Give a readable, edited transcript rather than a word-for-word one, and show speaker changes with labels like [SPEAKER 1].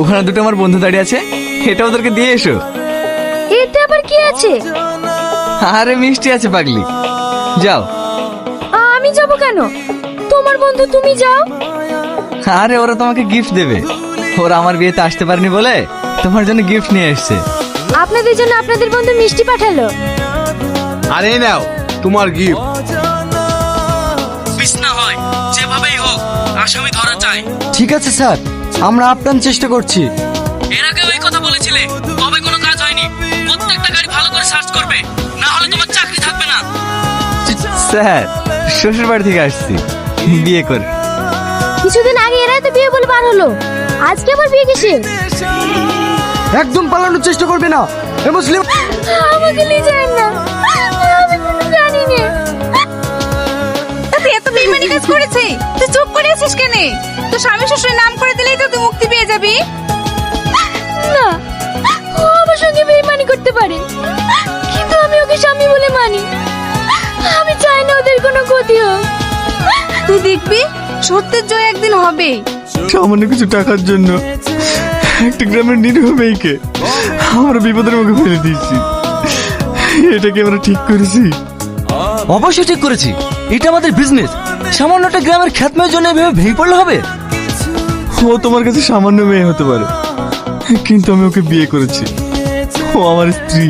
[SPEAKER 1] ওখানে দুটো আমার বন্ধু দাঁড়িয়ে আছে, এটা ওদেরকে দিয়ে এসো।
[SPEAKER 2] এতে আবার কি আছে?
[SPEAKER 1] আরে মিষ্টি আছে পাগলি, যাও।
[SPEAKER 2] আমি যাব কেন? তোমার বন্ধু, তুমি যাও।
[SPEAKER 1] আরে ওরা তোমাকে গিফট দেবে, ওরা আমার বিয়েতে আসতে পারেনি বলে তোমার জন্য গিফট নিয়ে এসছে।
[SPEAKER 2] আপনাদের জন্য আপনাদের বন্ধু মিষ্টি পাঠালো।
[SPEAKER 3] আরে নাও তোমার গিফট।
[SPEAKER 4] না হয় যেভাবেই হোক আসামি ধরা চাই।
[SPEAKER 5] ঠিক আছে স্যার, আমরা আপ্রাণ চেষ্টা করছি।
[SPEAKER 4] এর আগেও এই কথা বলেছিলে, তবে কোনো কাজ হয়নি। প্রত্যেকটা গাড়ি ভালো করে সার্চ করবে, না হলে তোমার চাকরি থাকবে না।
[SPEAKER 1] স্যার, শ্বশুর বাড়ি থেকে আসছি, বিয়ে করে।
[SPEAKER 2] কিছুদিন আগে এরাই তো বিয়ে বলে বার হলো, আজকে আবার বিয়ে কিসে?
[SPEAKER 5] একদম পালানোর চেষ্টা করবে না এ মুসলিম।
[SPEAKER 2] আমাকে নিয়ে যায় না, আমি কোনো জানি না।
[SPEAKER 6] তুই এত বেইমানি কাজ করেছে, তুই চুপ করে আছিস কেন? তো স্বামী শ্বশুরের নাম করে দিলেই তো তুই মুক্তি পেয়ে যাবি।
[SPEAKER 2] না, ও আমার সঙ্গে বেইমানি করতে পারে, কিন্তু আমি ওকে স্বামী বলে মানি। আমি চাই না ওদের কোনো ক্ষতি হোক।
[SPEAKER 6] তুই দেখবি সত্যের জয় একদিন হবেই।
[SPEAKER 1] সামান্য কিছু টাকার জন্য একটা গ্রামের নিরীহ মেয়েকে আমরা বিপদের মুখে ফেলে দিয়েছি, এটাকে আমরা ঠিক করেছি?
[SPEAKER 5] অবশ্যই ঠিক করেছি, এটা আমাদের বিজনেস। সামান্য একটা গ্রামের খ্যাতমের জন্য এভাবে ভেঙে পড়লে হবে?
[SPEAKER 1] ও তোমার কাছে সামান্য মেয়ে হতে পারে, কিন্তু আমি ওকে বিয়ে করেছি, ও আমার স্ত্রী।